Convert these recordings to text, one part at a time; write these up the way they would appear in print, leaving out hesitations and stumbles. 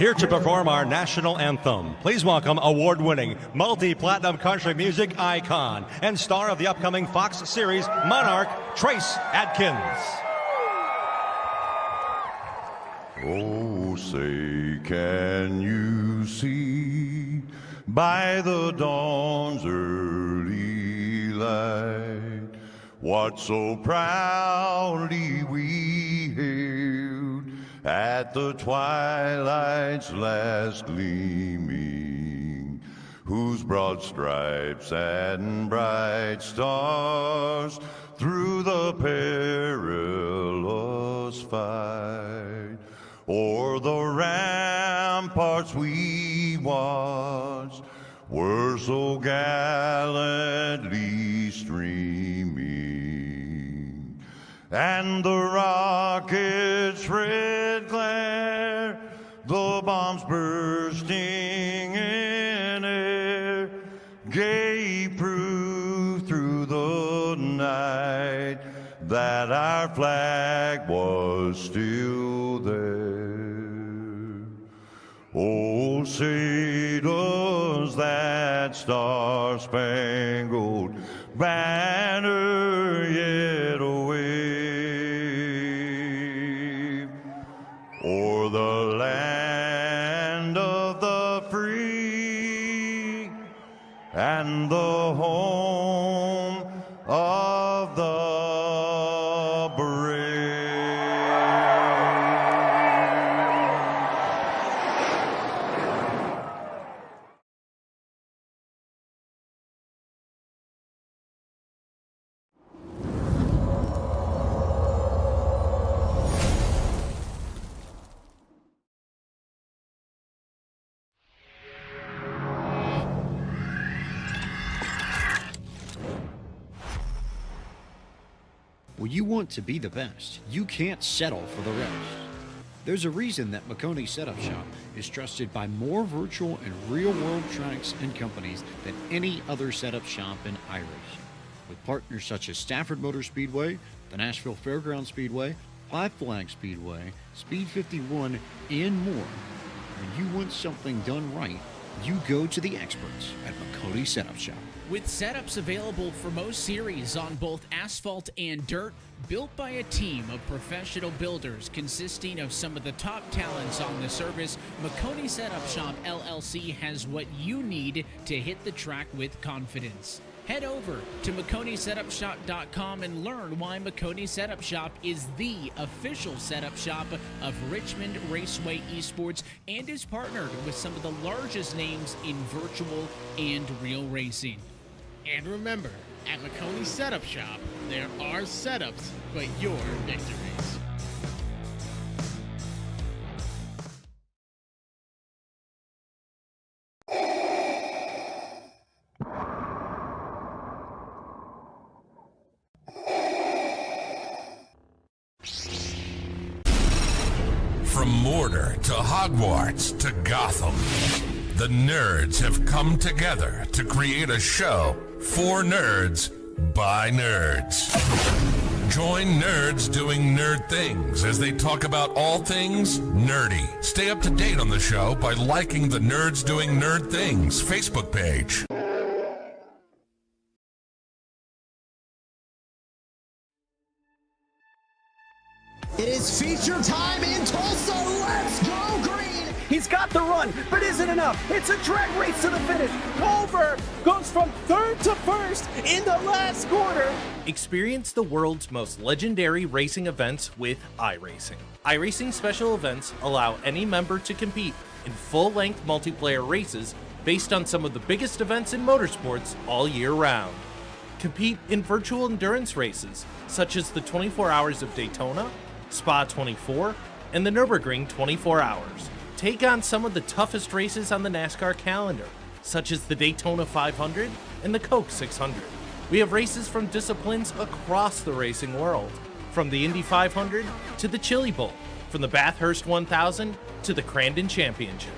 Here to perform our national anthem, please welcome award-winning, multi-platinum country music icon and star of the upcoming Fox series Monarch, Trace Adkins. Oh, say, can you see by the dawn's early light what so proudly we hailed at the twilight's last gleaming, whose broad stripes and bright stars through the perilous fight o'er the ramparts we watched were so gallantly streaming, and the rocket's red glare, the bombs bursting in air, gave proof through the night that our flag was still there. Oh, say does that star-spangled banner yet wave o'er the land of the free and the home of the brave. When you want to be the best, you can't settle for the rest. There's a reason that Makoni Setup Shop is trusted by more virtual and real-world tracks and companies than any other setup shop in iRacing. With partners such as Stafford Motor Speedway, the Nashville Fairgrounds Speedway, Five Flag Speedway, Speed 51, and more. When you want something done right, you go to the experts at Makoni Setup Shop. With setups available for most series on both asphalt and dirt, built by a team of professional builders consisting of some of the top talents on the service, Makoni Setup Shop LLC has what you need to hit the track with confidence. Head over to MakoniSetupShop.com and learn why Makoni Setup Shop is the official setup shop of Richmond Raceway Esports and is partnered with some of the largest names in virtual and real racing. And remember, at Makoni Setup Shop, there are setups, but your victories. From Mordor to Hogwarts to Gotham, the nerds have come together to create a show for nerds by nerds. Join nerds doing nerd things as they talk about all things nerdy. Stay up to date on the show by liking the Nerds Doing Nerd Things Facebook page. It is feature time in Tulsa. Let's go green. He's got the run, but isn't enough. It's a drag race to the finish. Culver goes from third to first in the last quarter. Experience the world's most legendary racing events with iRacing. iRacing special events allow any member to compete in full-length multiplayer races based on some of the biggest events in motorsports all year round. Compete in virtual endurance races such as the 24 Hours of Daytona, Spa 24, and the Nürburgring 24 Hours. Take on some of the toughest races on the NASCAR calendar, such as the Daytona 500 and the Coke 600. We have races from disciplines across the racing world, from the Indy 500 to the Chili Bowl, from the Bathurst 1000 to the Crandon Championship.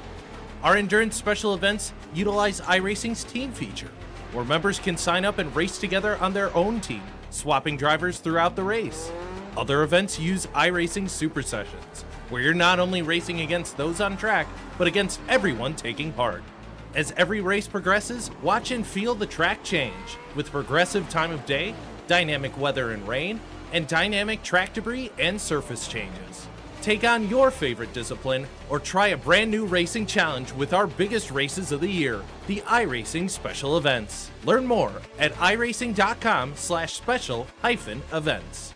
Our endurance special events utilize iRacing's team feature, where members can sign up and race together on their own team, swapping drivers throughout the race. Other events use iRacing Super Sessions, where you're not only racing against those on track, but against everyone taking part. As every race progresses, watch and feel the track change with progressive time of day, dynamic weather and rain, and dynamic track debris and surface changes. Take on your favorite discipline or try a brand new racing challenge with our biggest races of the year, the iRacing Special Events. Learn more at iracing.com/special-events.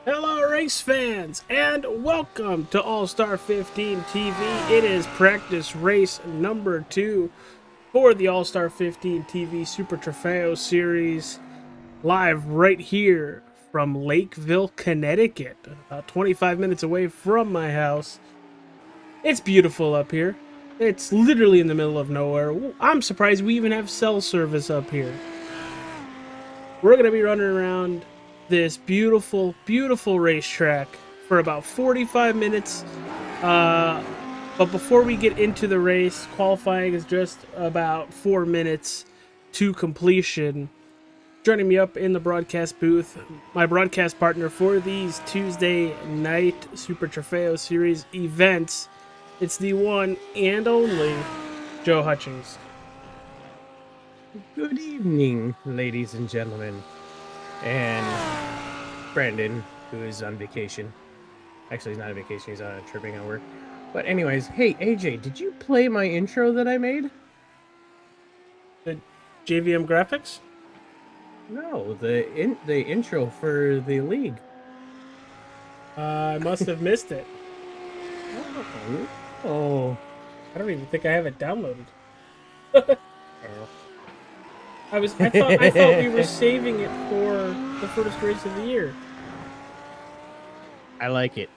Hello, race fans, and welcome to All-Star 15 TV. It is practice race number 2 for the All-Star 15 TV Super Tropheo Series, live right here from Lakeville, Connecticut, about 25 minutes away from my house. It's beautiful up here. It's literally in the middle of nowhere. I'm surprised we even have cell service up here. We're going to be running around this beautiful, beautiful racetrack for about 45 minutes. But before we get into the race, qualifying is just about 4 minutes to completion. Joining me up in the broadcast booth, my broadcast partner for these Tuesday night Super Tropheo Series events, it's the one and only Joe Hutchings. Good evening, ladies and gentlemen. And Brandon, who is on vacation. Actually, he's not on vacation, he's tripping on work. But anyways, hey, AJ, did you play my intro that I made? The JVM graphics? No, the intro for the league. I must have missed it. Oh. I don't even think I have it downloaded. I thought we were saving it for the first race of the year. I like it.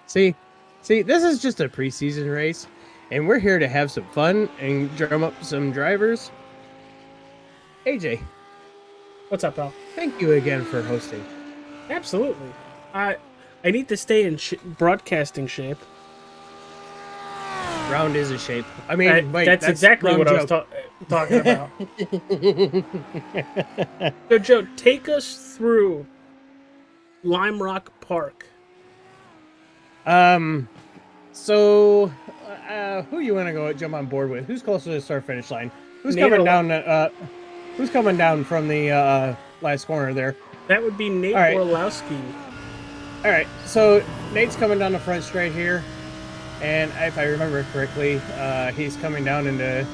See, this is just a preseason race, and we're here to have some fun and drum up some drivers. AJ. What's up, pal? Thank you again for hosting. Absolutely. I need to stay in broadcasting shape. Round is a shape. I mean, that's exactly what I was talking about. So, Joe, take us through Lime Rock Park. So, who you want to go jump on board with? Who's closer to the start finish line? Who's coming down? Who's coming down from the last corner there? That would be Nate Orlowski. All right, so Nate's coming down the front straight here. And if I remember correctly, he's coming down into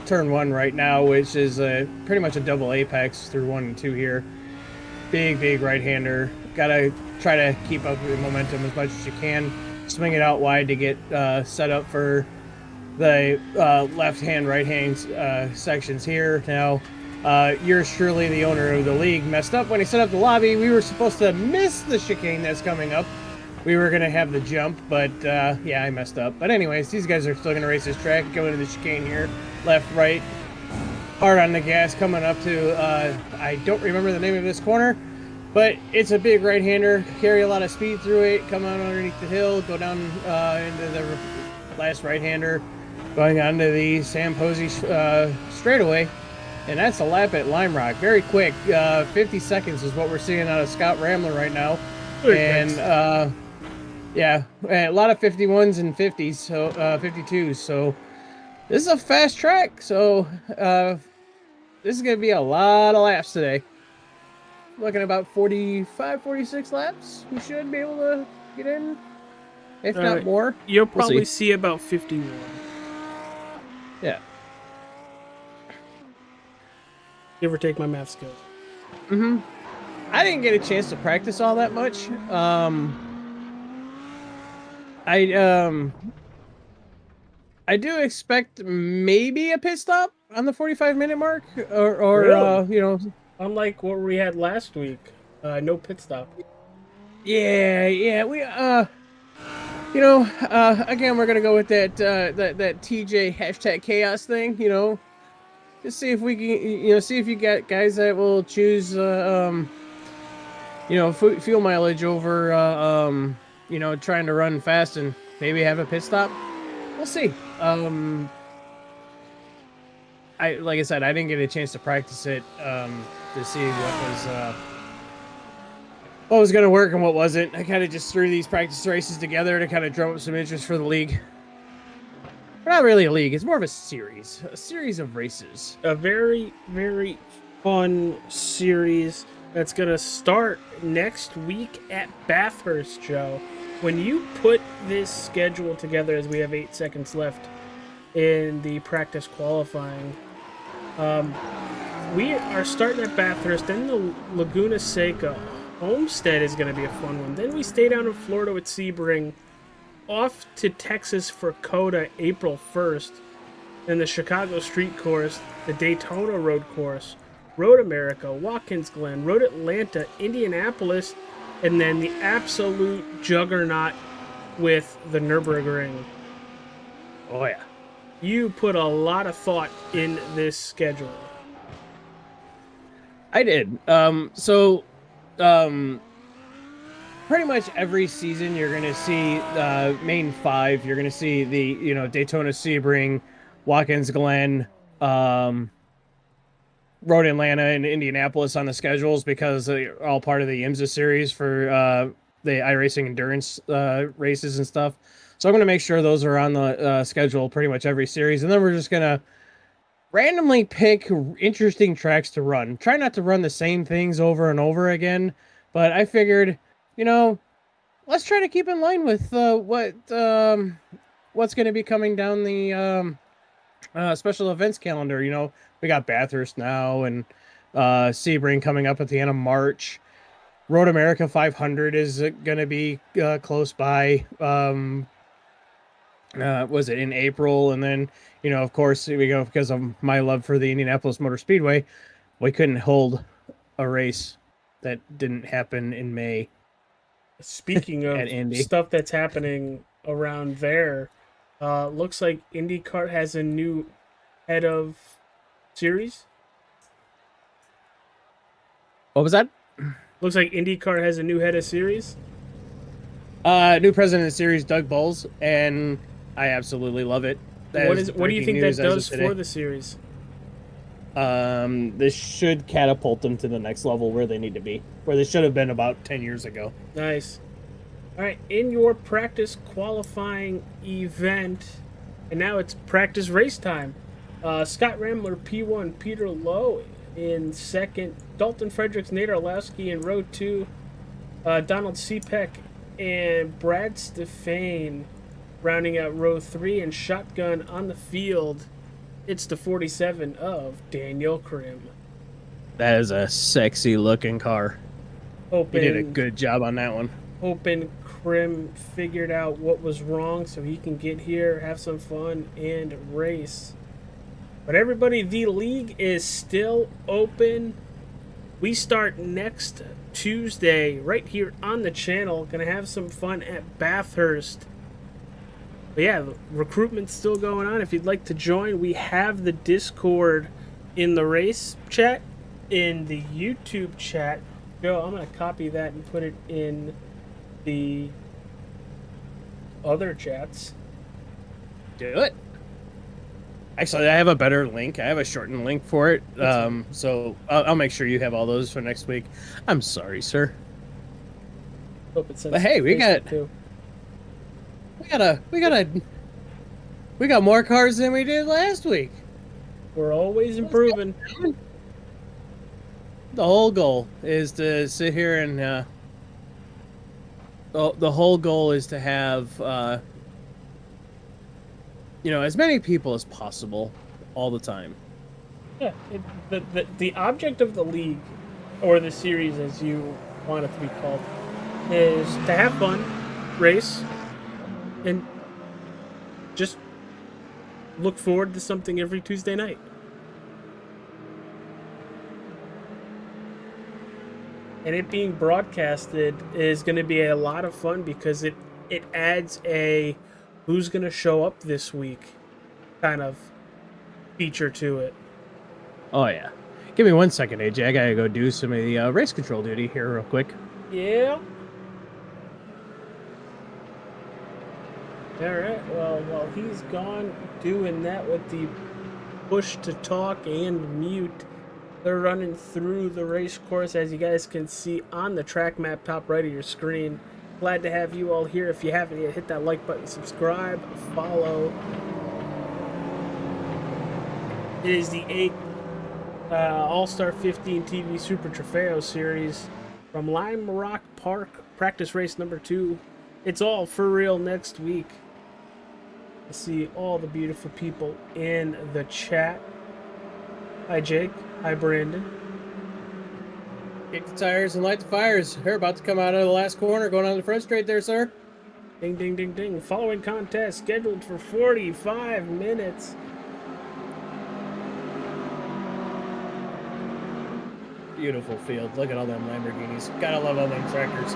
turn 1 right now, which is pretty much a double apex through 1 and 2 here. Big right-hander. Gotta try to keep up with the momentum as much as you can. Swing it out wide to get set up for the left-hand, right-hand sections here. Now, yours truly, the owner of the league, messed up when he set up the lobby. We were supposed to miss the chicane that's coming up. We were going to have the jump, but yeah, I messed up. But anyways, these guys are still going to race this track, going to the chicane here, left, right, hard on the gas, coming up to, I don't remember the name of this corner, but it's a big right-hander, carry a lot of speed through it, come on underneath the hill, go down into the last right-hander, going onto the Sam Posey straightaway, and that's a lap at Lime Rock. Very quick, 50 seconds is what we're seeing out of Scott Ramler right now. And yeah, a lot of 51s and 50s, so 52s. So this is a fast track. So this is going to be a lot of laps today. Looking about 45, 46 laps. We should be able to get in, if not more. You'll probably see about 51. Yeah. Give or take my math skills. Mm-hmm. I didn't get a chance to practice all that much. I do expect maybe a pit stop on the 45-minute mark, or really? You know, unlike what we had last week, no pit stop. Yeah, we you know, again, we're gonna go with that that TJ hashtag chaos thing. You know, just see if we can, you know, see if you got guys that will choose, you know, fuel mileage over, you know, trying to run fast and maybe have a pit stop. We'll see. Like I said, I didn't get a chance to practice it to see what was going to work and what wasn't. I kind of just threw these practice races together to kind of drum up some interest for the league. But not really a league; it's more of a series of races. A very, very fun series that's going to start next week at Bathurst, Joe. When you put this schedule together, as we have 8 seconds left in the practice qualifying, we are starting at Bathurst, then the Laguna Seca. Homestead is going to be a fun one. Then we stay down in Florida with Sebring, off to Texas for COTA April 1st, then the Chicago Street Course, the Daytona Road Course, Road America, Watkins Glen, Road Atlanta, Indianapolis, and then the absolute juggernaut with the Nürburgring. Oh, yeah. You put a lot of thought in this schedule. I did. Pretty much every season you're going to see main 5. You're going to see the, Daytona, Sebring, Watkins Glen, Road Atlanta, and Indianapolis on the schedules because they're all part of the IMSA series for the iRacing endurance races and stuff. So I'm going to make sure those are on the schedule pretty much every series. And then we're just going to randomly pick interesting tracks to run. Try not to run the same things over and over again. But I figured, let's try to keep in line with what's going to be coming down the special events calendar. We got Bathurst now and Sebring coming up at the end of March. Road America 500 is going to be close by. Was it in April? And then, of course, we go because of my love for the Indianapolis Motor Speedway. We couldn't hold a race that didn't happen in May. Speaking of stuff that's happening around there, looks like IndyCar has a new head of series. What was that? Looks like IndyCar has a new head of series. New president of the series, Doug Bowles, and I absolutely love it. What do you think that does for the series? This should catapult them to the next level where they need to be, where they should have been about 10 years ago. Nice. All right, in your practice qualifying event, and now it's practice race time. Scott Rambler, P1, Peter Lowe in second, Dalton Fredericks, Nate Arlowski in row 2, Donald Cepek and Brad Stefane rounding out row 3, and shotgun on the field. It's the 47 of Daniel Krim. That is a sexy looking car. He did a good job on that one. Hoping Krim figured out what was wrong so he can get here, have some fun, and race. But everybody, the league is still open. We start next Tuesday right here on the channel. Gonna have some fun at Bathurst. But yeah, the recruitment's still going on. If you'd like to join, we have the Discord in the race chat, in the YouTube chat. Joe, I'm going to copy that and put it in the other chats. Do it. Actually, I have a better link. I have a shortened link for it. So I'll make sure you have all those for next week. I'm sorry, sir. Hope it sends but hey, we got more cars than we did last week. We're always improving. The whole goal is to sit here and the whole goal is to have as many people as possible all the time. Yeah, the object of the league, or the series as you want it to be called, is to have fun, race, and just look forward to something every Tuesday night. And it being broadcasted is going to be a lot of fun because it adds a who's going to show up this week kind of feature to it. Oh, yeah. Give me 1 second, AJ. I got to go do some of the race control duty here real quick. Yeah. All right. Well, while he's gone doing that with the push to talk and mute, they're running through the race course, as you guys can see on the track map top right of your screen. Glad to have you all here. If you haven't yet, hit that like button, subscribe, follow. It is the 8th All-Star 15 TV Super Tropheo Series from Lime Rock Park, practice race number 2. It's all for real next week. I see all the beautiful people in the chat. Hi, Jake. Hi, Brandon. Kick the tires and light the fires. They're about to come out of the last corner, going on the front straight there, sir. Ding, ding, ding, ding. Following contest scheduled for 45 minutes. Beautiful field. Look at all them Lamborghinis. Gotta love all them tractors.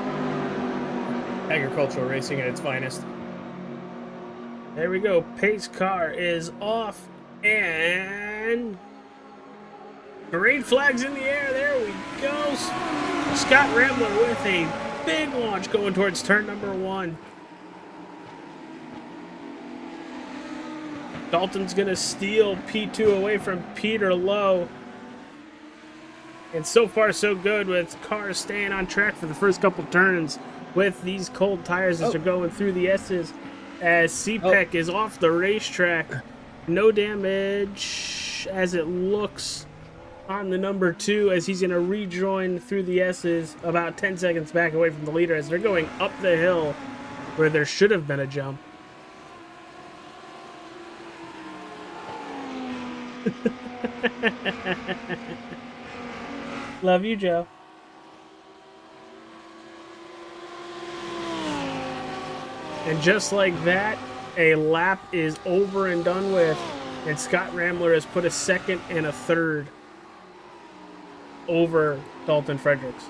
Agricultural racing at its finest. There we go. Pace car is off and green flags in the air. There we go. Scott Rambler with a big launch going towards turn number 1. Dalton's going to steal P2 away from Peter Lowe. And so far, so good with cars staying on track for the first couple turns with these cold tires as they're going through the S's. As CPEC is off the racetrack. No damage as it looks on the number 2 as he's going to rejoin through the S's about 10 seconds back away from the leader as they're going up the hill where there should have been a jump. Love you, Joe. And just like that, a lap is over and done with. And Scott Rambler has put a second and a third over Dalton Fredericks.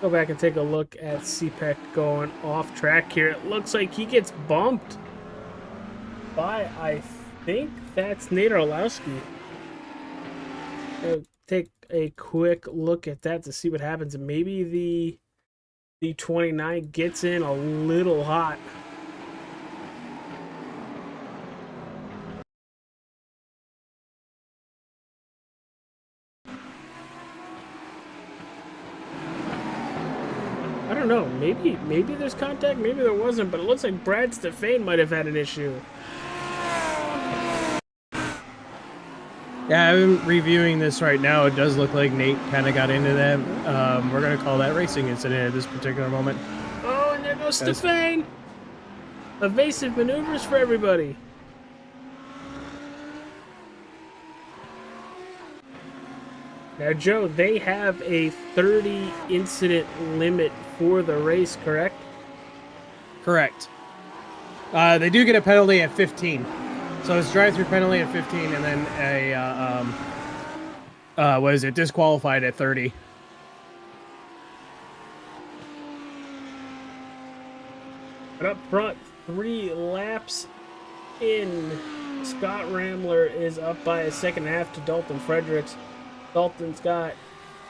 Go back and take a look at CPEC going off track here. It looks like he gets bumped by, I think that's Nate Orlowski. Take a quick look at that to see what happens. And maybe the 29 gets in a little hot. I don't know. Maybe there's contact. Maybe there wasn't. But it looks like Brad Stefane might have had an issue. Yeah, I'm reviewing this right now. It does look like Nate kind of got into that. We're going to call that racing incident at this particular moment. Oh, and there goes Stefane. Evasive maneuvers for everybody. Now, Joe, they have a 30 incident limit for the race, correct? Correct. They do get a penalty at 15. So it's drive-through penalty at 15, and then a disqualified at 30. But up front, 3 laps in. Scott Rambler is up by a second and a half to Dalton Fredericks. Dalton's got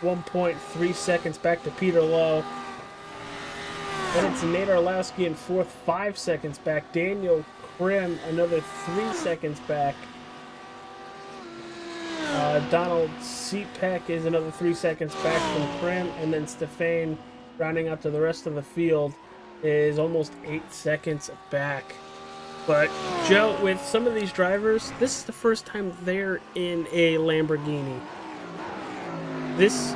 1.3 seconds back to Peter Lowe. Then it's Nate Orlowski in 4th, 5 seconds back. Daniel Krim, another 3 seconds back. Donald CPEC is another 3 seconds back from Krim. And then Stefane, rounding out to the rest of the field, is almost 8 seconds back. But, Joe, with some of these drivers, this is the first time they're in a Lamborghini. This,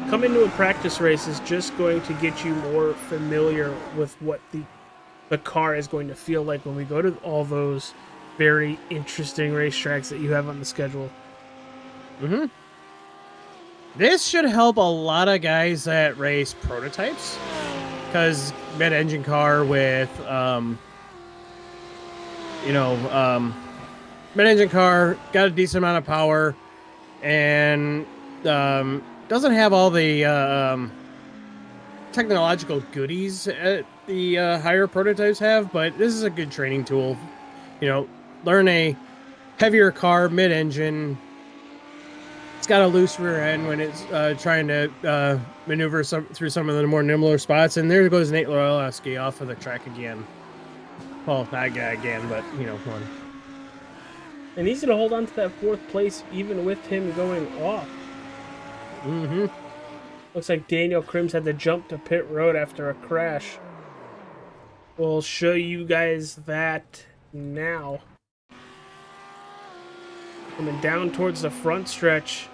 coming to a practice race, is just going to get you more familiar with what the car is going to feel like when we go to all those very interesting racetracks that you have on the schedule. Mm-hmm. This should help a lot of guys that race prototypes, because mid-engine car with, mid-engine car, got a decent amount of power, and doesn't have all the technological goodies the higher prototypes have, but this is a good training tool. Learn a heavier car, mid-engine, It's got a loose rear end when it's trying to maneuver through some of the more nimbler spots. And there goes Nate Lorelowski off of the track again. Well, not again, but, one. And he's going to hold on to that 4th place even with him going off. Mm-hmm. Looks like Daniel Crims had to jump to pit road after a crash. We'll show you guys that now. Coming down towards the front stretch.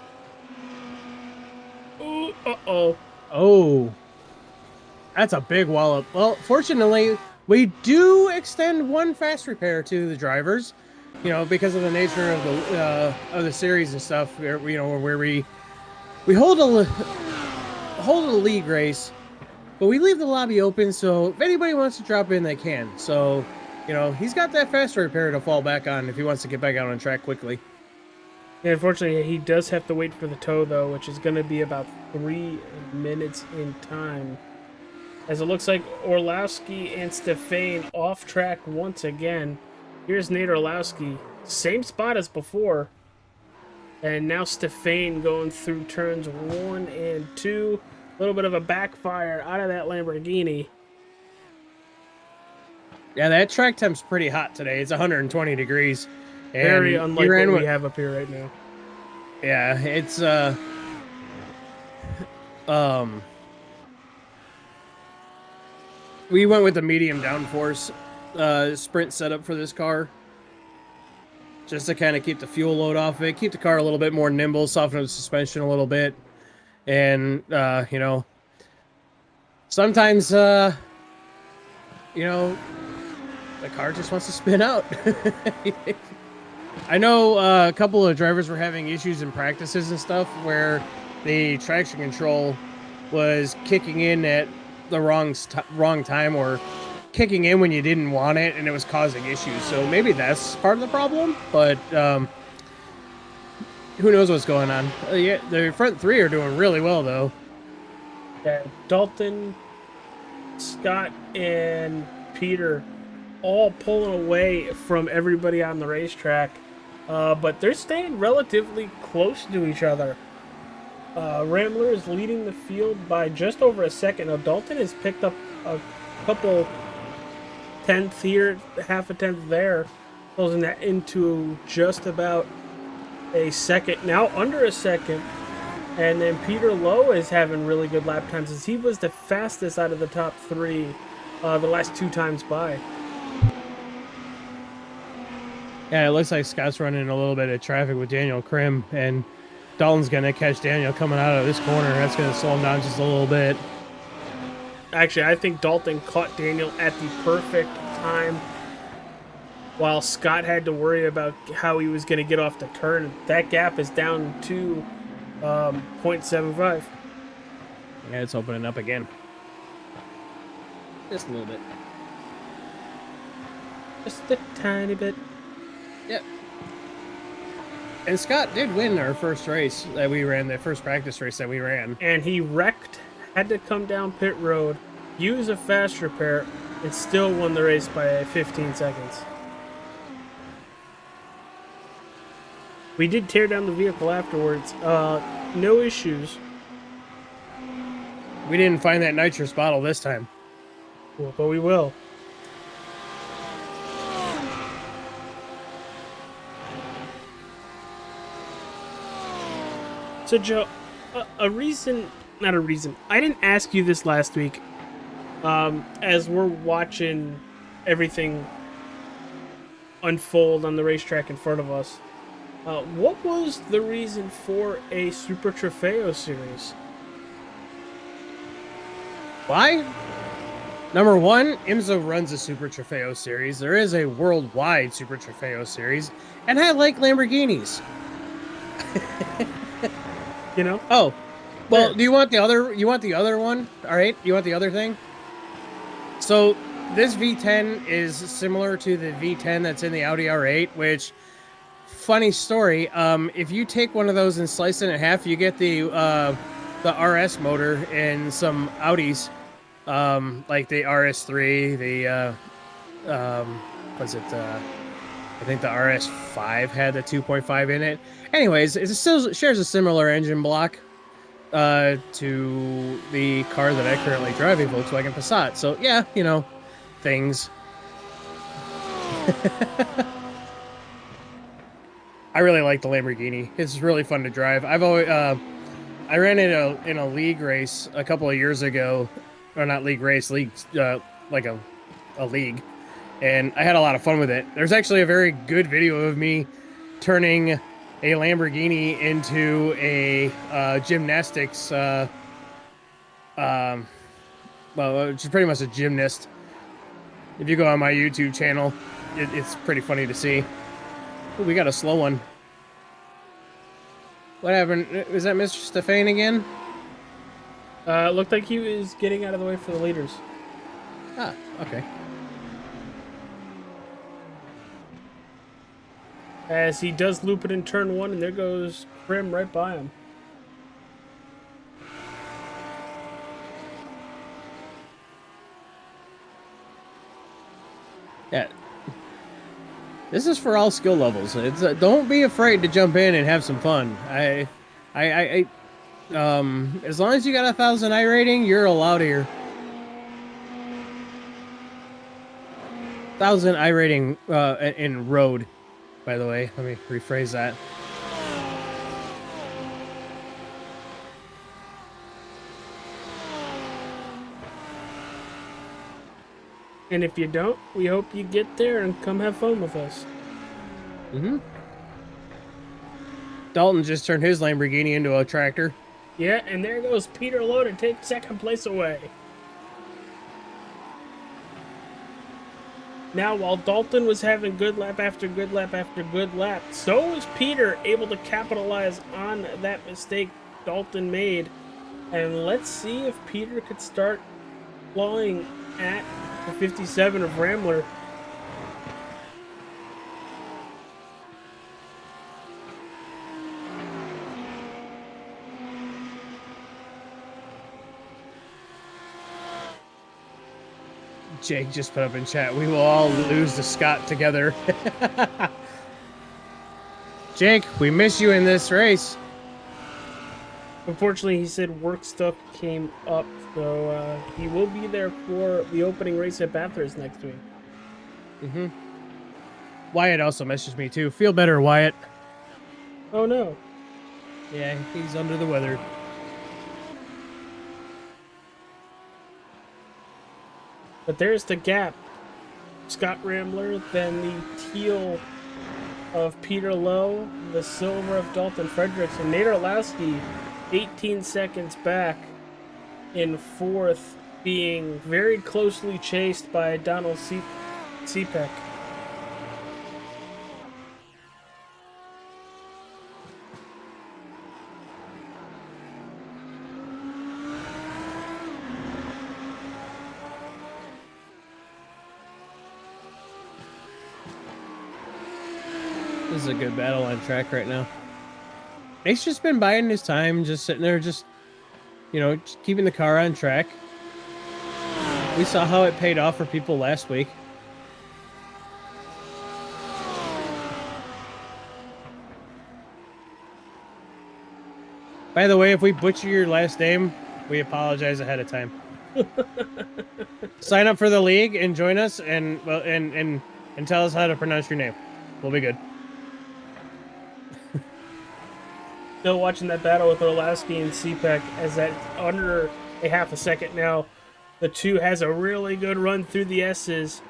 Ooh, uh-oh. Oh. That's a big wallop. Well, fortunately, we do extend one fast repair to the drivers, because of the nature of the series and stuff. Where we hold a league race, but we leave the lobby open, so if anybody wants to drop in, they can. So, he's got that fast repair to fall back on if he wants to get back out on track quickly. Yeah, unfortunately, he does have to wait for the tow, though, which is going to be about 3 minutes in time. As it looks like Orlowski and Stefane off track once again. Here's Nate Orlowski, same spot as before. And now Stefane going through turns 1 and 2. A little bit of a backfire out of that Lamborghini. Yeah, that track temp's pretty hot today. It's 120 degrees. And very unlike what we have up here right now. Yeah, it's we went with the medium downforce sprint setup for this car, just to kind of keep the fuel load off it, keep the car a little bit more nimble, soften up the suspension a little bit, and sometimes the car just wants to spin out. I know a couple of drivers were having issues in practices and stuff where the traction control was kicking in at the wrong time, or kicking in when you didn't want it, and it was causing issues. So maybe that's part of the problem, but who knows what's going on. Yeah, the front 3 are doing really well, though. Yeah, Dalton, Scott, and Peter all pulling away from everybody on the racetrack, but they're staying relatively close to each other. Rambler is leading the field by just over a second. Now, Dalton has picked up a couple tenths here, half a tenth there, closing that into just about a second. Now under a second. And then Peter Lowe is having really good lap times, as he was the fastest out of the top 3 the last 2 times by. Yeah, it looks like Scott's running a little bit of traffic with Daniel Krim, and Dalton's going to catch Daniel coming out of this corner. That's going to slow him down just a little bit. Actually, I think Dalton caught Daniel at the perfect time, while Scott had to worry about how he was going to get off the turn. That gap is down to 0.75. Yeah, it's opening up again. Just a little bit. Just a tiny bit. Yep. And Scott did win our first race that we ran, the first practice race that we ran. And he wrecked, had to come down pit road, use a fast repair, and still won the race by 15 seconds. We did tear down the vehicle afterwards. No issues. We didn't find that nitrous bottle this time. Well, but we will. So, Joe, not a reason. I didn't ask you this last week. As we're watching everything unfold on the racetrack in front of us, what was the reason for a Super Tropheo series? Why? Number one, IMSA runs a Super Tropheo series. There is a worldwide Super Tropheo series, and I like Lamborghinis. You know? Oh, well, do you want the other? You want the other one? All right, you want the other thing? So this V10 is similar to the V10 that's in the Audi R8, which, funny story, if you take one of those and slice it in half, you get the RS motor in some Audis, like the RS3, the I think the RS5 had the 2.5 in it. Anyways, it still shares a similar engine block to the car that I currently drive, a Volkswagen Passat. So yeah, you know, things. I really like the Lamborghini. It's really fun to drive. I've always I ran in a league race a couple of years ago, or not league race, like a league, and I had a lot of fun with it. There's actually a very good video of me turning a Lamborghini into a gymnastics, well, it's pretty much a gymnast. If you go on my YouTube channel, it's pretty funny to see. Ooh, we got a slow one. What happened? Was that Mr. Stefan again? It looked like he was getting out of the way for the leaders. Ah, okay. As he does loop it in turn 1, and there goes Krim right by him. Yeah. This is for all skill levels. It's don't be afraid to jump in and have some fun. As long as you got 1,000 iRating, you're allowed here. 1,000 iRating in road, by the way. Let me rephrase that. And if you don't, we hope you get there and come have fun with us. Mm-hmm. Dalton just turned his Lamborghini into a tractor. Yeah, and there goes Peter Lowe to take second place away. Now, while Dalton was having good lap after good lap after good lap, so was Peter able to capitalize on that mistake Dalton made. And let's see if Peter could start flying at the 57 of Rambler. Jake just put up in chat, we will all lose to Scott together. Jake, we miss you in this race. Unfortunately, he said work stuff came up, so he will be there for the opening race at Bathurst next week. Mm-hmm. Wyatt also messaged me too. Feel better, Wyatt. Oh no. Yeah, he's under the weather. But there's the gap. Scott Rambler, then the teal of Peter Lowe, the silver of Dalton Fredericks, and Nate Orlowski 18 seconds back in fourth, being very closely chased by Donald Cepek. This is a good battle on track right now. Nate's just been biding his time, just sitting there, just, you know, just keeping the car on track. We saw how it paid off for people last week. By the way, if we butcher your last name, we apologize ahead of time. Sign up for the league and join us, and well, and tell us how to pronounce your name. We'll be good. Still watching that battle with Orlowski and Cepek as that under a half a second now. The two has a really good run through the S's.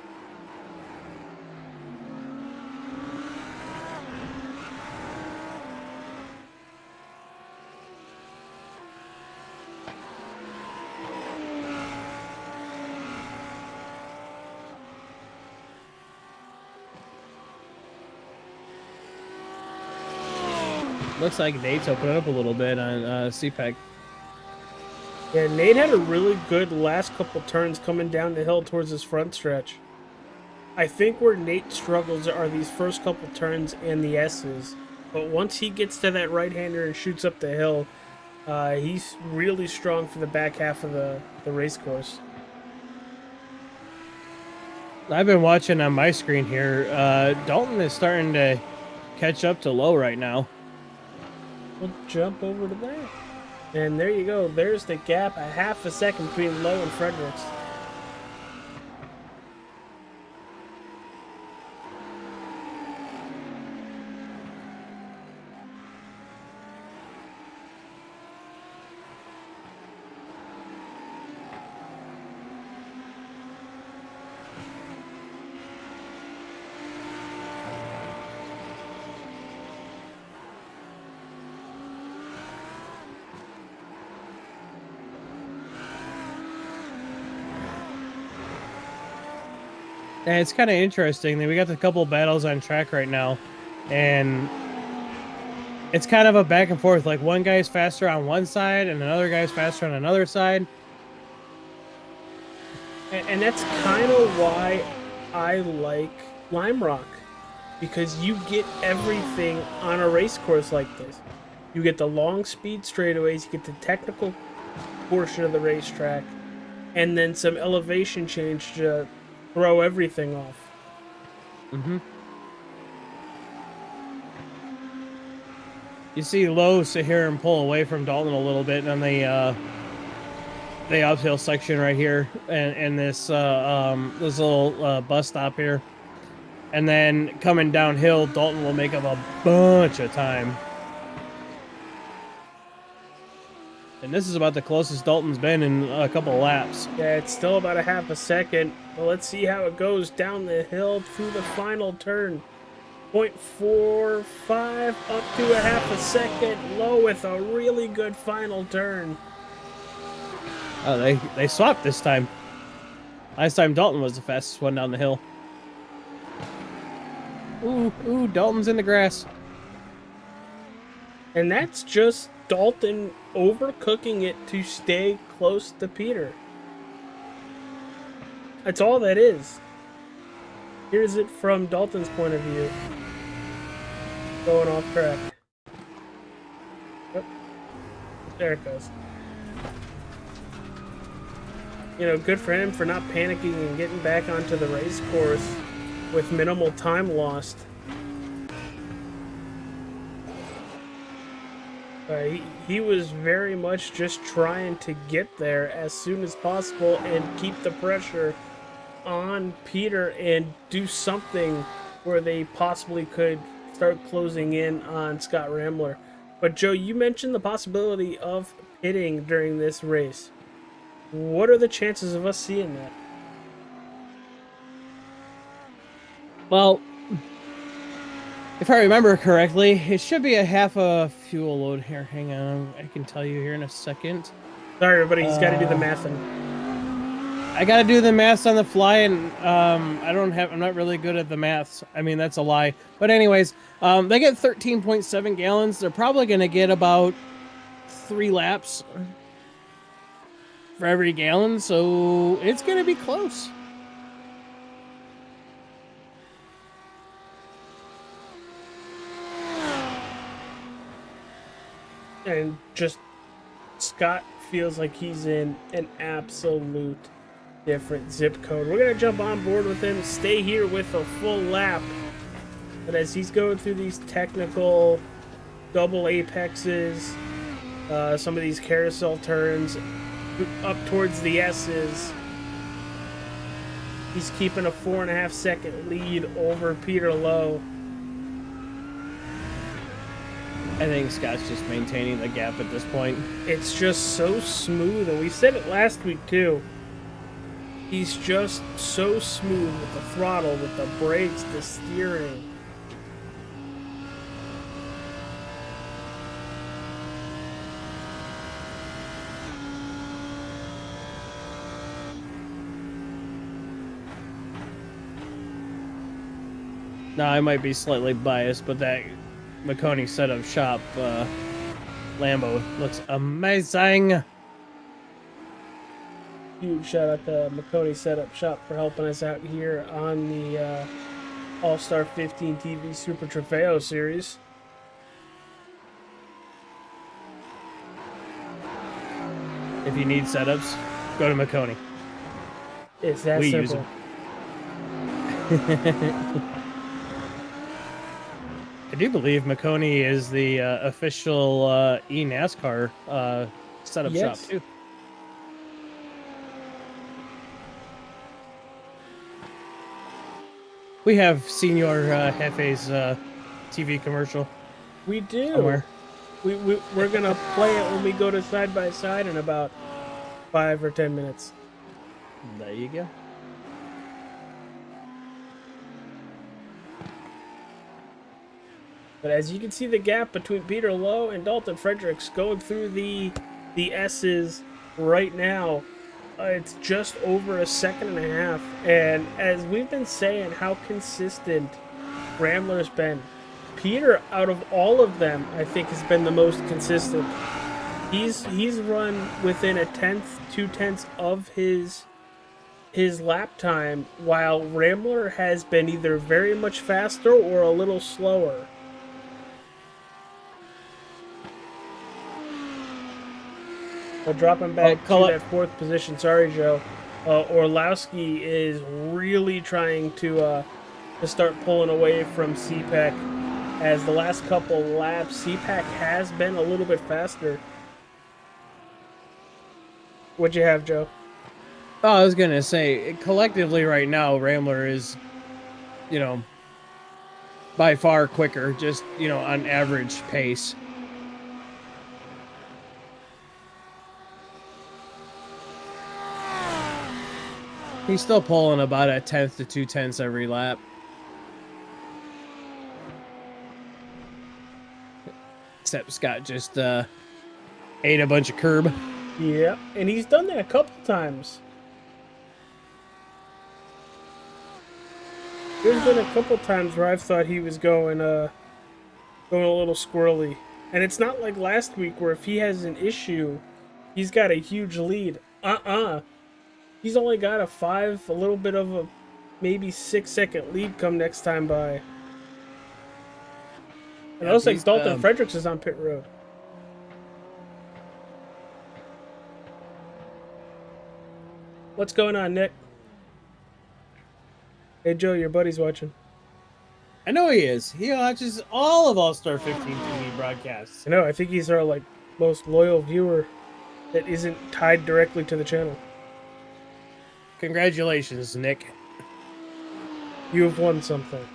Looks like Nate's opening up a little bit on CPEC. Yeah, Nate had a really good last couple turns coming down the hill towards his front stretch. I think where Nate struggles are these first couple turns and the S's. But once he gets to that right-hander and shoots up the hill, he's really strong for the back half of the race course. I've been watching on my screen here. Dalton is starting to catch up to Lowe right now. We'll jump over to that. And there you go. There's the gap, a half a second between Lowe and Fredericks. And it's kind of interesting that we got a couple battles on track right now, and it's kind of a back and forth. Like one guy's faster on one side, and another guy's faster on another side. And that's kind of why I like Lime Rock, because you get everything on a race course like this. You get the long speed straightaways, you get the technical portion of the racetrack, and then some elevation change to throw everything off. You see Lowe sit here and pull away from Dalton a little bit on the uphill section right here, and this this little bus stop here, and then coming downhill, Dalton will make up a bunch of time. And this is about the closest Dalton's been in a couple of laps. Yeah, it's still about a half a second, but let's see how it goes down the hill through the final turn. 0.45 up to a half a second. Lowe with a really good final turn. Oh, they swapped this time. Last time Dalton was the fastest one down the hill. Ooh, Dalton's in the grass. And that's just Dalton overcooking it to stay close to Peter. That's all that is. Here's it from Dalton's point of view. Going off track. Oh, there it goes. You know, good for him for not panicking and getting back onto the race course with minimal time lost. He was very much just trying to get there as soon as possible and keep the pressure on Peter and do something where they possibly could start closing in on Scott Rambler. But Joe, you mentioned the possibility of pitting during this race. What are the chances of us seeing that? Well, if I remember correctly, it should be a half a fuel load here. Hang on, I can tell you here in a second. Sorry, everybody, he's got to do the math. I got to do the maths on the fly, and I'm not really good at the maths. I mean, that's a lie. But anyways, they get 13.7 gallons. They're probably going to get about 3 laps for every gallon, so it's going to be close. And just Scott feels like he's in an absolute different zip code. We're going to jump on board with him, stay here with a full lap. But as he's going through these technical double apexes, some of these carousel turns up towards the S's, he's keeping a 4.5 second lead over Peter Lowe. I think Scott's just maintaining the gap at this point. It's just so smooth, and we said it last week too. He's just so smooth with the throttle, with the brakes, the steering. Now, I might be slightly biased, but that McConey setup shop Lambo looks amazing. Huge shout out to McConey Setup Shop for helping us out here on the All-Star 15 TV Super Tropheo series. If you need setups, go to McConey. It's that We use simple. I do believe Makoni is the official eNASCAR setup shop Yes. too. We have Senor Jefe's TV commercial We do. somewhere. We're gonna play it when we go to side by side in about 5 or 10 minutes. There you go. But as you can see, the gap between Peter Lowe and Dalton Fredericks going through the S's right now, it's just over a second and a half. And as we've been saying, how consistent Rambler's been. Peter, out of all of them, I think has been the most consistent. He's run within a tenth, 2/10 of his lap time, while Rambler has been either very much faster or a little slower. But dropping back to that fourth position, sorry, Joe. Orlowski is really trying to start pulling away from CPAC. As the last couple laps, CPAC has been a little bit faster. What'd you have, Joe? Oh, I was gonna say, collectively right now, Rambler is, by far quicker, just, on average pace. He's still pulling about a 1/10 to 2/10 every lap. Except Scott just ate a bunch of curb. Yeah, and he's done that a couple times. There's been a couple times where I've thought he was going a little squirrely. And it's not like last week where if he has an issue, he's got a huge lead. He's only got a little bit of a maybe 6-second lead come next time by. And it looks like Dalton Fredericks is on pit road. What's going on, Nick? Hey, Joe, your buddy's watching. I know he is. He watches all of All-Star 15 TV broadcasts. I know. I think he's our most loyal viewer that isn't tied directly to the channel. Congratulations, Nick. You have won something.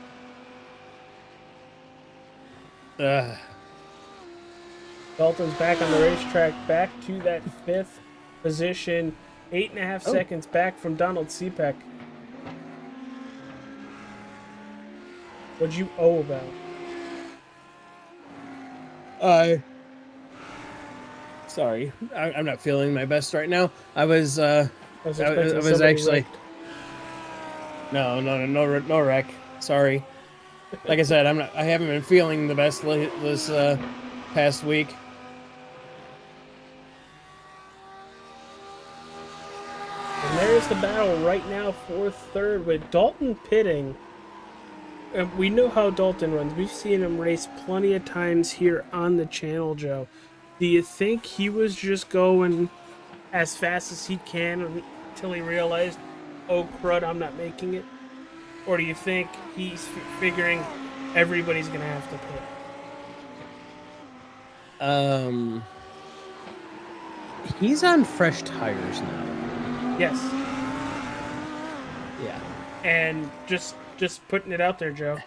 Dalton's back on the racetrack, back to that 5th position, 8.5 seconds back from Donald Cepek. What'd you owe about? Sorry, I'm not feeling my best right now. I was actually. No wreck. Sorry. Like I said, I haven't been feeling the best this past week. And there's the battle right now for third with Dalton pitting. And we know how Dalton runs. We've seen him race plenty of times here on the channel, Joe. Do you think he was just going as fast as he can until he realized, oh crud, I'm not making it? Or do you think he's figuring everybody's going to have to pit? He's on fresh tires now. Yes. Yeah. And just putting it out there, Joe.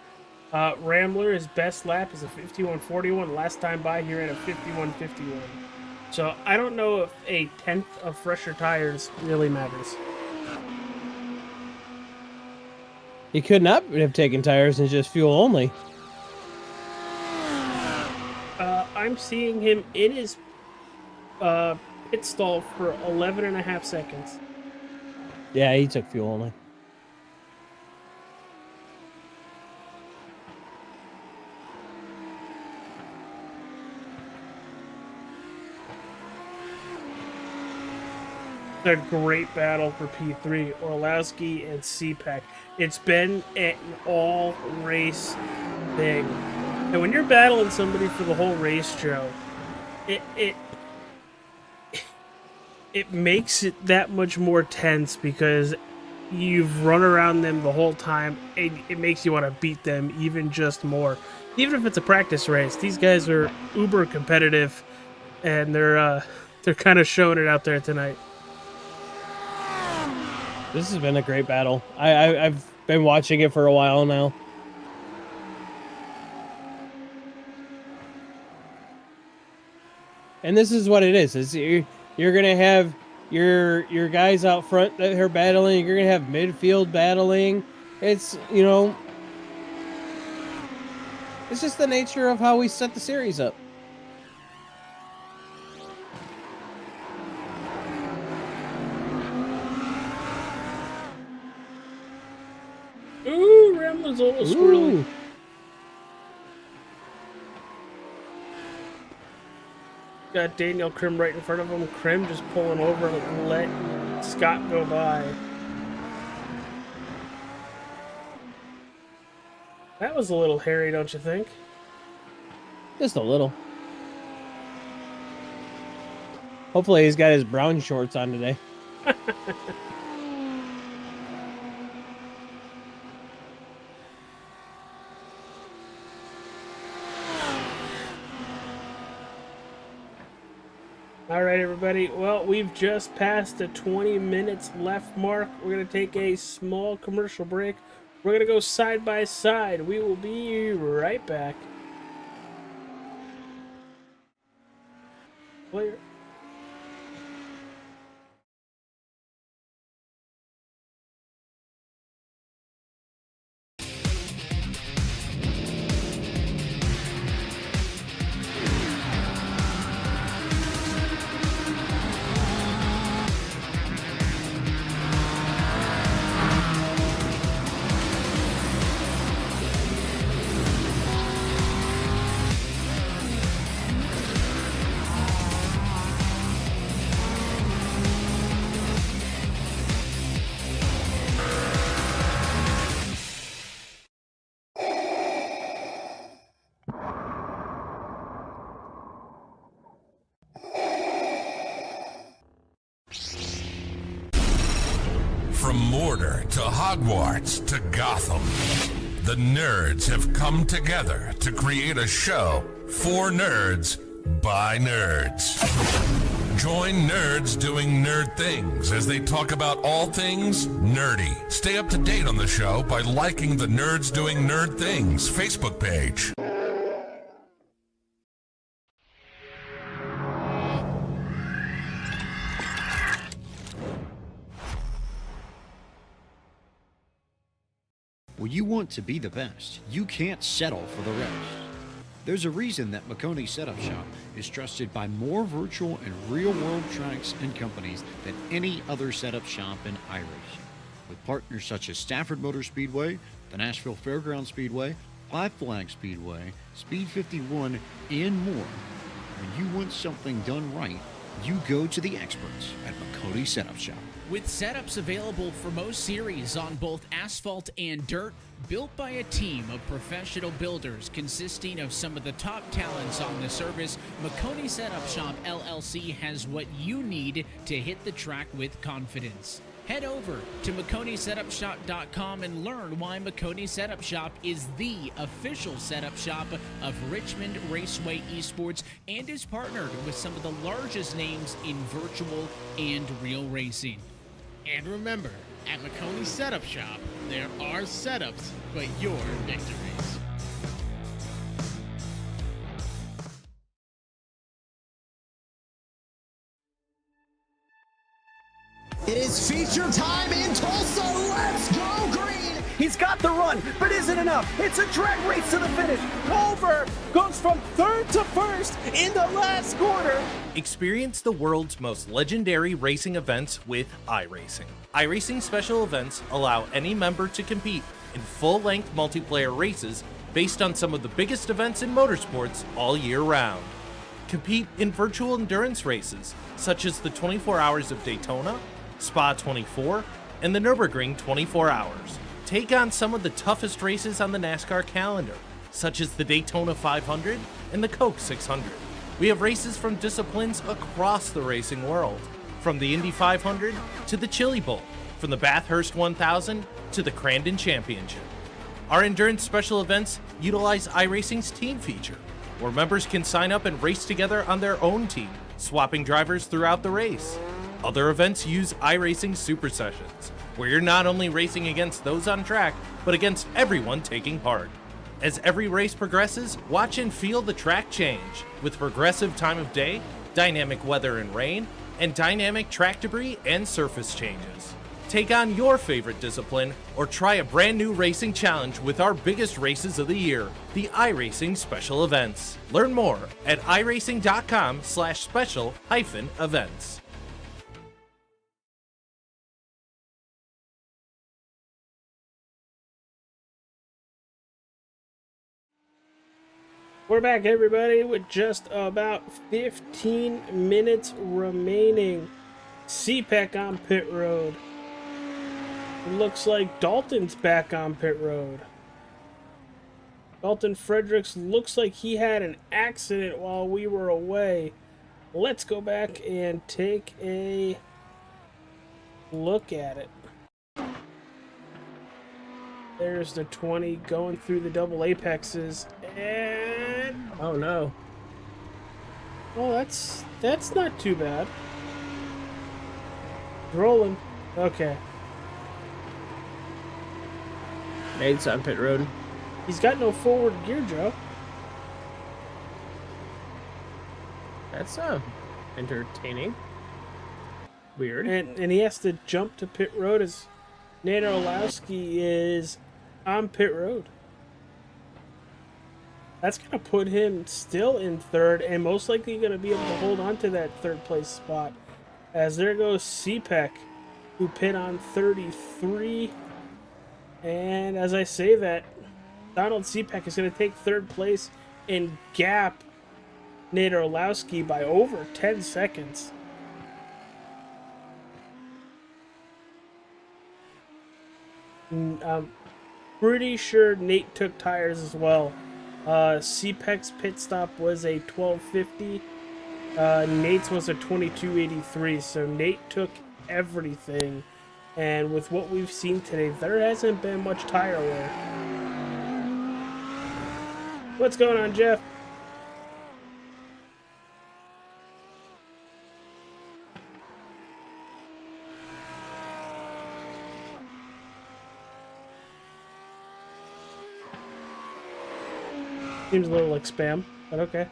Rambler, his best lap is a 51.41. Last time by, he ran a 51.51. So I don't know if a 1/10 of fresher tires really matters. He could not have taken tires and just fuel only. I'm seeing him in his pit stall for 11.5 seconds. Yeah, he took fuel only. A great battle for P3, Orlowski and CPAC. It's been an all-race thing. And when you're battling somebody for the whole race, Joe, it makes it that much more tense because you've run around them the whole time, it makes you want to beat them even just more. Even if it's a practice race, these guys are uber competitive, and they're kind of showing it out there tonight. This has been a great battle. I've been watching it for a while now. And this is what it is you're gonna have your guys out front that are battling. You're gonna have midfield battling. It's, you know, it's just the nature of how we set the series up. Ooh, Rambling's a little squirrely. Ooh. Got Daniel Krim right in front of him. Krim just pulling over and letting Scott go by. That was a little hairy, don't you think? Just a little. Hopefully he's got his brown shorts on today. All right, everybody. Well, we've just passed the 20 minutes left mark. We're going to take a small commercial break. We're going to go side by side. We will be right back. Player. From Mordor to Hogwarts to Gotham, the nerds have come together to create a show for nerds by nerds. Join nerds doing nerd things as they talk about all things nerdy. Stay up to date on the show by liking the Nerds Doing Nerd Things Facebook page. When you want to be the best, you can't settle for the rest. There's a reason that McConey Setup Shop is trusted by more virtual and real-world tracks and companies than any other setup shop in iRacing. With partners such as Stafford Motor Speedway, the Nashville Fairgrounds Speedway, Five Flag Speedway, Speed 51, and more. When you want something done right, you go to the experts at McConey Setup Shop. With setups available for most series on both asphalt and dirt, built by a team of professional builders consisting of some of the top talents on the service, McConey Setup Shop LLC has what you need to hit the track with confidence. Head over to McConeySetupShop.com and learn why McConey Setup Shop is the official setup shop of Richmond Raceway Esports and is partnered with some of the largest names in virtual and real racing. And remember, at McConey Setup Shop, there are setups, but your victories. It is feature time in Tulsa. Let's go green. He's got the run, but isn't enough. It's a drag race to the finish. Culver goes from third to first in the last quarter. Experience the world's most legendary racing events with iRacing. iRacing special events allow any member to compete in full-length multiplayer races based on some of the biggest events in motorsports all year round. Compete in virtual endurance races such as the 24 Hours of Daytona, Spa 24, and the Nürburgring 24 Hours. Take on some of the toughest races on the NASCAR calendar, such as the Daytona 500 and the Coke 600. We have races from disciplines across the racing world, from the Indy 500 to the Chili Bowl, from the Bathurst 1000 to the Crandon Championship. Our endurance special events utilize iRacing's team feature, where members can sign up and race together on their own team, swapping drivers throughout the race. Other events use iRacing Super Sessions, where you're not only racing against those on track, but against everyone taking part. As every race progresses, watch and feel the track change, with progressive time of day, dynamic weather and rain, and dynamic track debris and surface changes. Take on your favorite discipline or try a brand new racing challenge with our biggest races of the year, the iRacing Special Events. Learn more at iracing.com/special-events. We're back, everybody, with just about 15 minutes remaining. CPEC on pit road. It looks like Dalton's back on pit road. Dalton Fredericks looks like he had an accident while we were away. Let's go back and take a look at it. There's the 20 going through the double apexes, and Oh no. oh, that's not too bad. Rolling. Okay. Nate's on pit road. He's got no forward gear, Joe. That's entertaining. Weird. And he has to jump to pit road as Nate Orlowski is on pit road. That's going to put him still in third and most likely going to be able to hold on to that third place spot. As there goes CPEC, who pit on 33. And as I say that, Donald CPEC is going to take third place and gap Nate Orlowski by over 10 seconds. I'm pretty sure Nate took tires as well. CPEC's pit stop was a 1250. Nate's was a 2283. So Nate took everything. And with what we've seen today, there hasn't been much tire wear. What's going on, Jeff? Seems a little like spam, but okay.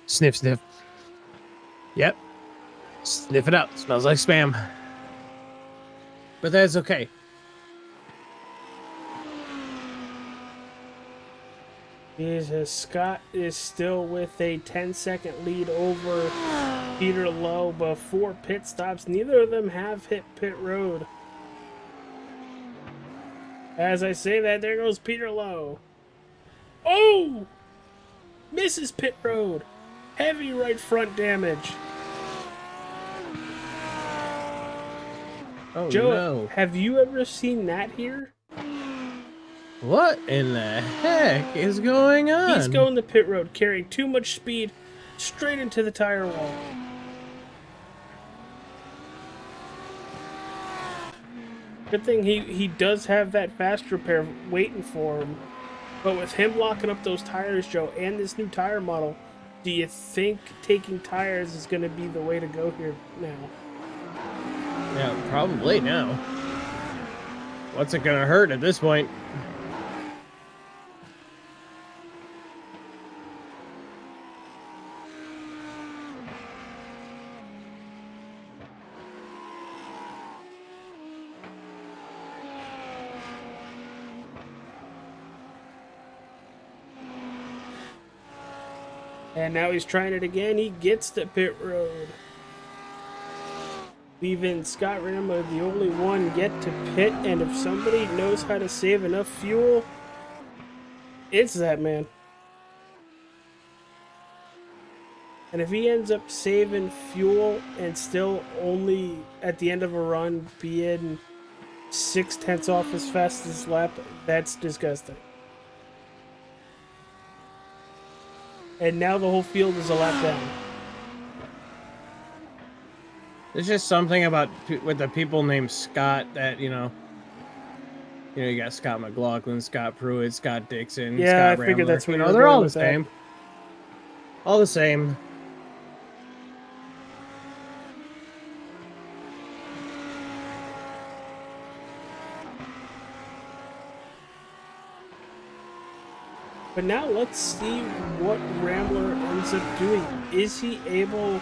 Sniff, sniff. Yep. Sniff it out. Smells like spam. But that's okay. Jesus, Scott is still with a 10-second lead over Peter Lowe before pit stops. Neither of them have hit pit road. As I say that, there goes Peter Lowe. Oh! Misses pit road. Heavy right front damage. Oh, Joe, no. have you ever seen that here? What in the heck is going on? He's going to pit road, carrying too much speed straight into the tire wall. Good thing he does have that fast repair waiting for him. But with him locking up those tires, Joe, and this new tire model, do you think taking tires is going to be the way to go here now? Yeah, probably now. What's it gonna hurt at this point? And now he's trying it again. He gets to pit road. Leaving Scott Rama the only one yet to pit. And if somebody knows how to save enough fuel, it's that man. And if he ends up saving fuel and still only at the end of a run being 0.6 off his fastest lap, that's disgusting. And now the whole field is a lap down. There's just something about with the people named Scott that, you you got Scott McLaughlin, Scott Pruitt, Scott Dixon, Yeah, Scott I figured Rambler. that's where you were They're going all the with that. same. All the same. But now let's see what Rambler ends up doing. Is he able,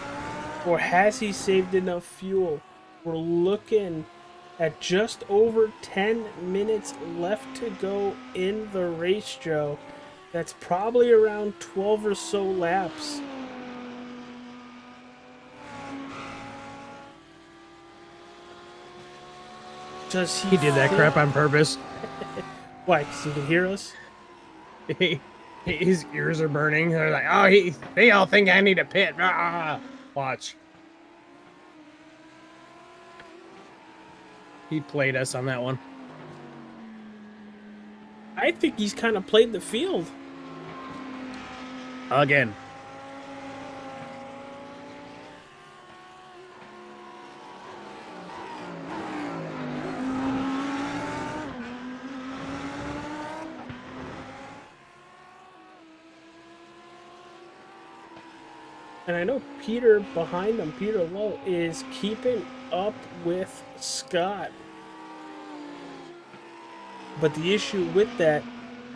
or has he saved enough fuel? We're looking at just over 10 minutes left to go in the race, Joe. That's probably around 12 or so laps. Does He did that crap on purpose. Why? Because he can hear us? His ears are burning. They're like, oh, they all think I need a pit. Ah, watch. He played us on that one. I think he's kind of played the field. Again. And I know Peter behind him, Peter Lowe, is keeping up with Scott. But the issue with that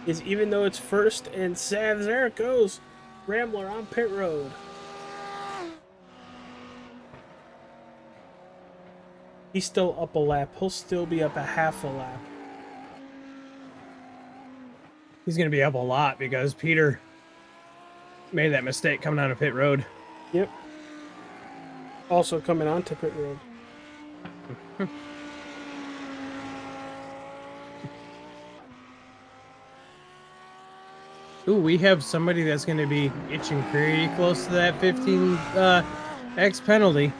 is even though it's first and seven, there it goes. Rambler on pit road. He's still up a lap. He'll still be up a half a lap. He's going to be up a lot because Peter made that mistake coming out of pit road. Yep. Also coming onto pit road. Ooh, we have somebody that's going to be itching pretty close to that 15X penalty.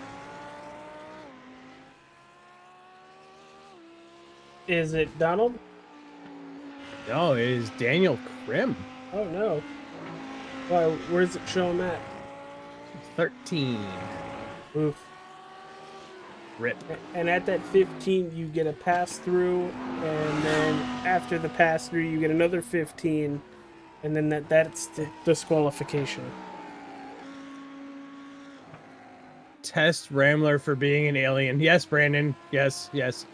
Is it Donald? No, it is Daniel Krim. Oh no. Why? Where's it show him at? 13. Oof. Rip. And at that 15, you get a pass through, and then after the pass through, you get another 15, and then that's the disqualification. Test Rambler for being an alien. Yes, Brandon. Yes, yes.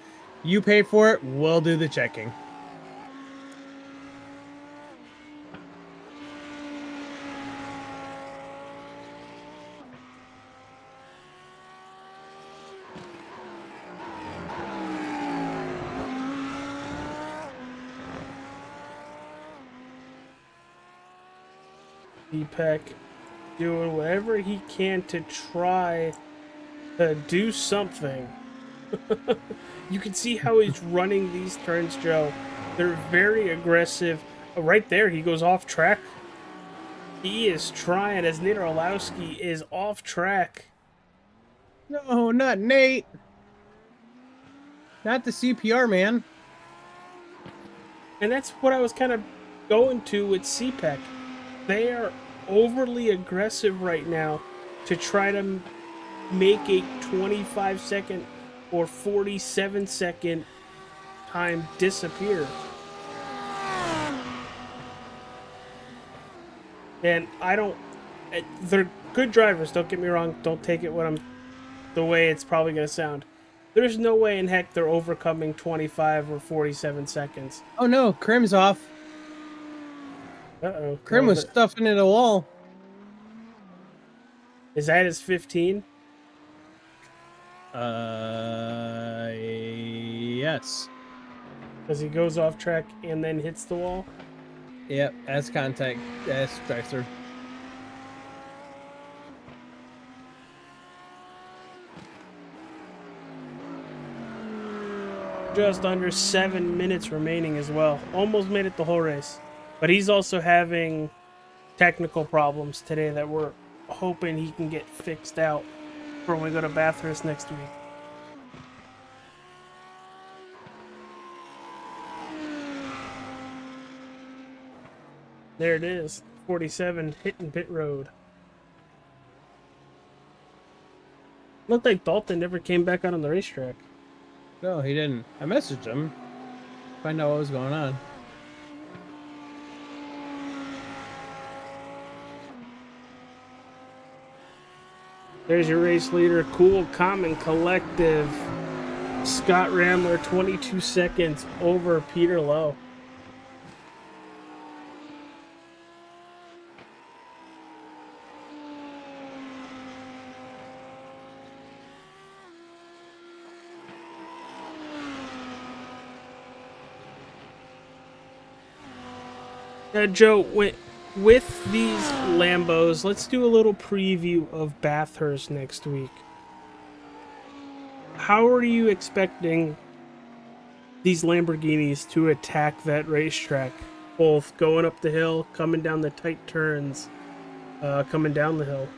You pay for it. We'll do the checking. Deepak doing whatever he can to try to do something. You can see how he's running these turns, Joe. They're very aggressive. Right there, he goes off track. He is trying as Nate Orlowski is off track. No, not Nate. Not the CPR man. And that's what I was kind of going to with CPEC. They are overly aggressive right now to try to make a 25-second or 47-second time disappear. And I don't... They're good drivers, don't get me wrong. Don't take it the way it's probably going to sound. There's no way in heck they're overcoming 25 or 47 seconds. Oh no, Krim's off. Uh-oh. Krim was stuffing in a wall. Is that his 15? Yes. Because he goes off track and then hits the wall? Yep, that's contact. That's drive-through. Just under 7 minutes remaining as well. Almost made it the whole race. But he's also having technical problems today that we're hoping he can get fixed out for when we go to Bathurst next week. There it is. 47 hitting pit road. Looked like Dalton never came back out on the racetrack. No, he didn't. I messaged him. Find out what was going on. There's your race leader, Cool Common Collective. Scott Ramler, 22 seconds over Peter Lowe. Now, Joe, with these Lambos, let's do a little preview of Bathurst next week. How are you expecting these Lamborghinis to attack that racetrack? Both going up the hill, coming down the tight turns, coming down the hill.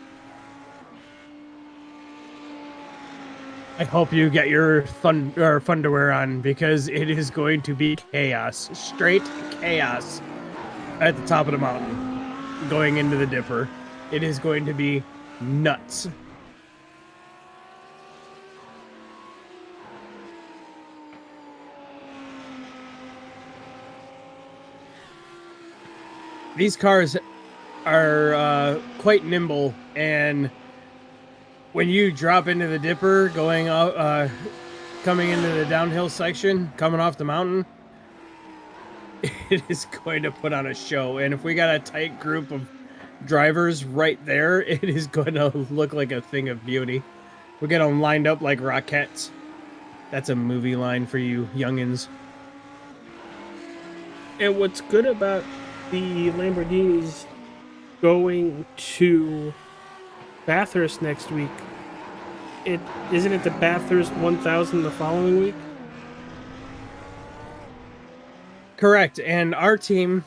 I hope you get your Thunderwear on, because it is going to be chaos. Straight chaos at the top of the mountain going into the Dipper. It is going to be nuts. These cars are quite nimble, and when you drop into the Dipper, going out, coming into the downhill section, coming off the mountain, it is going to put on a show. And if we got a tight group of drivers right there, it is going to look like a thing of beauty. We get them lined up like rockets. That's a movie line for you youngins. And what's good about the Lamborghinis going to Bathurst next week, isn't it the Bathurst 1000 the following week? Correct. And our team,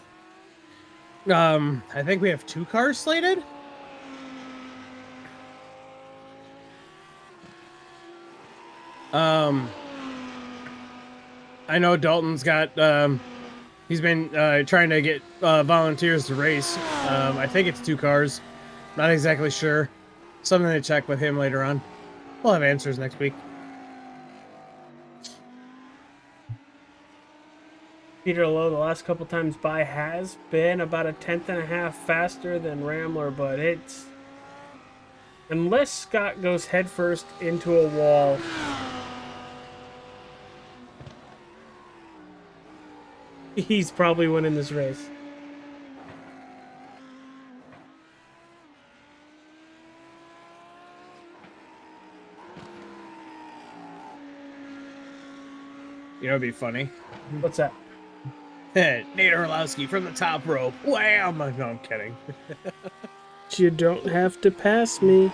I think we have 2 cars slated. I know Dalton's got, he's been trying to get volunteers to race. I think it's 2 cars. Not exactly sure. Something to check with him later on. We'll have answers next week. Peter Lowe, the last couple times by, has been about a 1/10.5 faster than Ramler, but it's... unless Scott goes headfirst into a wall, he's probably winning this race. You know, it'd be funny. What's that? Nate Orlowski from the top rope. Wham! No, I'm kidding. You don't have to pass me.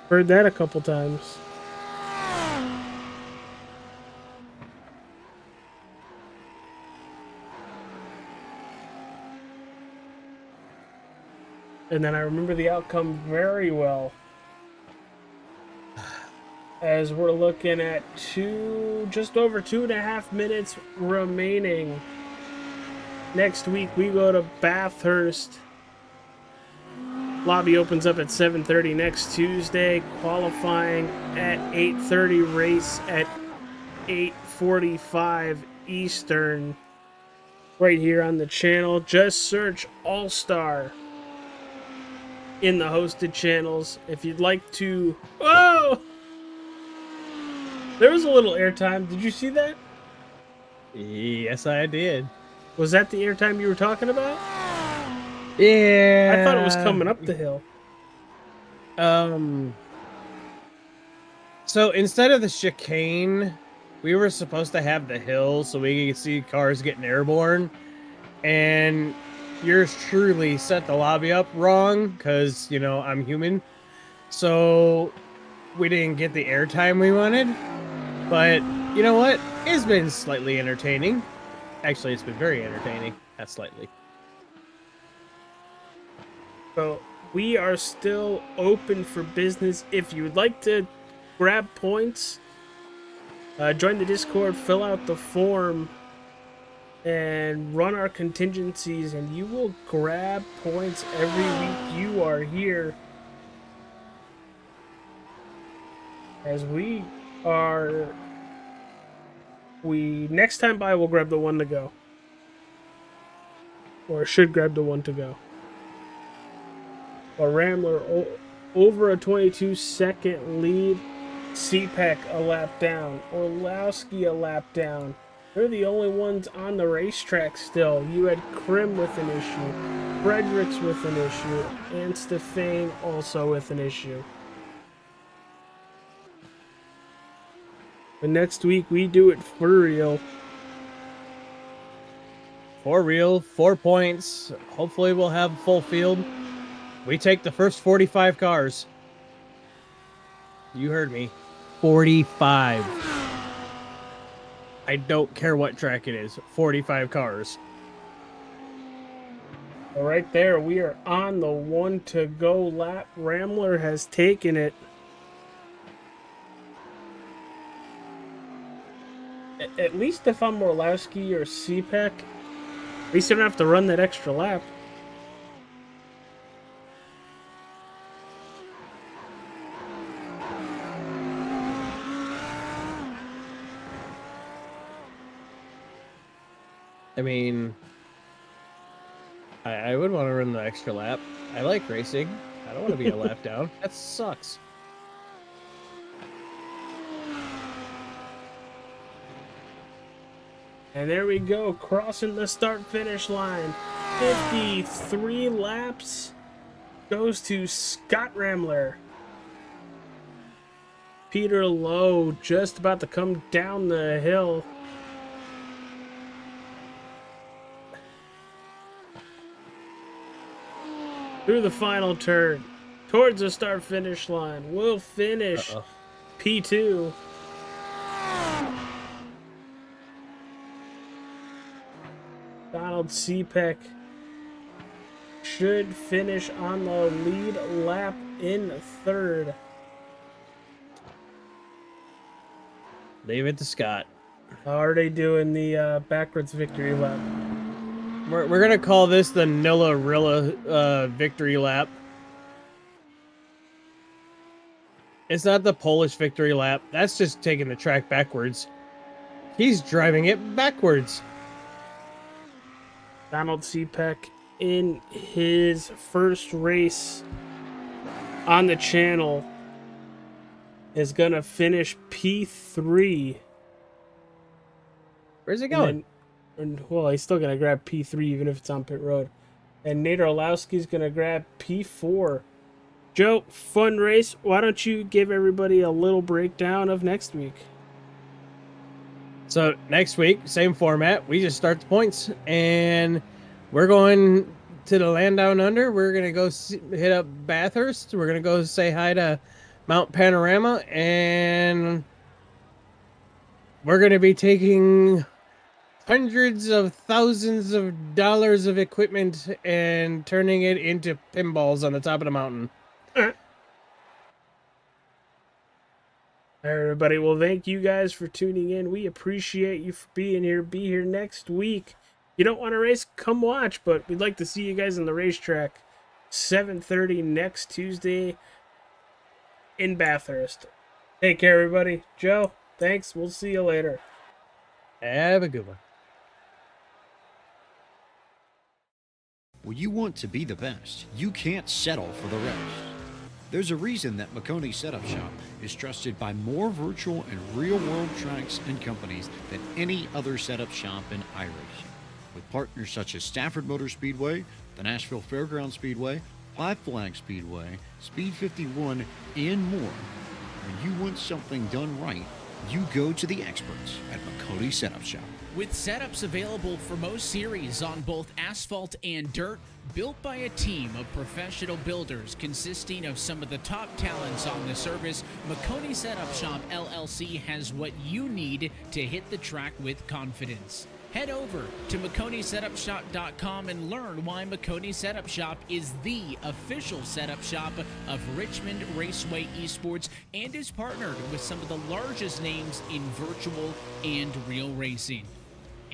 Heard that a couple times. And then I remember the outcome very well, as we're looking at just over 2.5 minutes remaining. Next week we go to Bathurst. Lobby opens up at 7:30 next Tuesday. Qualifying at 8:30. Race at 8:45 Eastern. Right here on the channel. Just search All Star in the hosted channels. If you'd like to... Whoa! There was a little airtime. Did you see that? Yes, I did. Was that the airtime you were talking about? Yeah. I thought it was coming up the hill. So instead of the chicane, we were supposed to have the hill so we could see cars getting airborne. And yours truly set the lobby up wrong because, you know, I'm human. So we didn't get the airtime we wanted. But you know what? It's been slightly entertaining. Actually, it's been very entertaining. Not slightly. So we are still open for business. If you would like to grab points, join the Discord, fill out the form, and run our contingencies, and you will grab points every week you are here. As next time by, we'll grab the one to go. Or should grab the one to go. But Rambler over a 22-second lead. CPEC a lap down. Orlowski a lap down. They're the only ones on the racetrack still. You had Krim with an issue. Fredericks with an issue. And Stefan also with an issue. But next week we do it for real. For real, 4 points. Hopefully we'll have full field. We take the first 45 cars. You heard me. 45. I don't care what track it is. 45 cars. Right there, we are on the one to go lap. Rambler has taken it. At least if I'm Orlowski or CPEC, at least I don't have to run that extra lap. I mean, I would want to run the extra lap. I like racing. I don't want to be a lap down. That sucks. And there we go, crossing the start-finish line. 53 laps goes to Scott Rambler. Peter Lowe just about to come down the hill. Through the final turn, towards the start-finish line. We'll finish P2. Donald CPEC should finish on the lead lap in third. Leave it to Scott. How are they doing the backwards victory lap? We're going to call this the Nilla-Rilla victory lap. It's not the Polish victory lap. That's just taking the track backwards. He's driving it backwards. Donald CPEC in his first race on the channel is going to finish P3. Where's he going? Well, he's still going to grab P3 even if it's on pit road. And Nate Orlowski's going to grab P4. Joe, fun race. Why don't you give everybody a little breakdown of next week? So next week, same format. We just start the points, and we're going to the land down under. We're going to go hit up Bathurst. We're going to go say hi to Mount Panorama, and we're going to be taking hundreds of thousands of dollars of equipment and turning it into pinballs on the top of the mountain. All right, everybody. Well, thank you guys for tuning in. We appreciate you for being here. Be here next week. You don't want to race? Come watch, but we'd like to see you guys on the racetrack. 7:30 next Tuesday in Bathurst. Take care, everybody. Joe, thanks. We'll see you later. Have a good one. When you want to be the best, you can't settle for the rest. There's a reason that Makoni Setup Shop is trusted by more virtual and real-world tracks and companies than any other setup shop in iRacing. With partners such as Stafford Motor Speedway, the Nashville Fairgrounds Speedway, Five Flags Speedway, Speed 51, and more. When you want something done right, you go to the experts at Makoni Setup Shop. With setups available for most series on both asphalt and dirt, built by a team of professional builders consisting of some of the top talents on the service, Makoni Setup Shop LLC has what you need to hit the track with confidence. Head over to MakoniSetupShop.com and learn why Makoni Setup Shop is the official setup shop of Richmond Raceway Esports and is partnered with some of the largest names in virtual and real racing.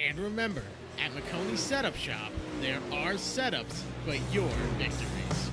And remember, At McConey Setup Shop, there are setups, but your victories.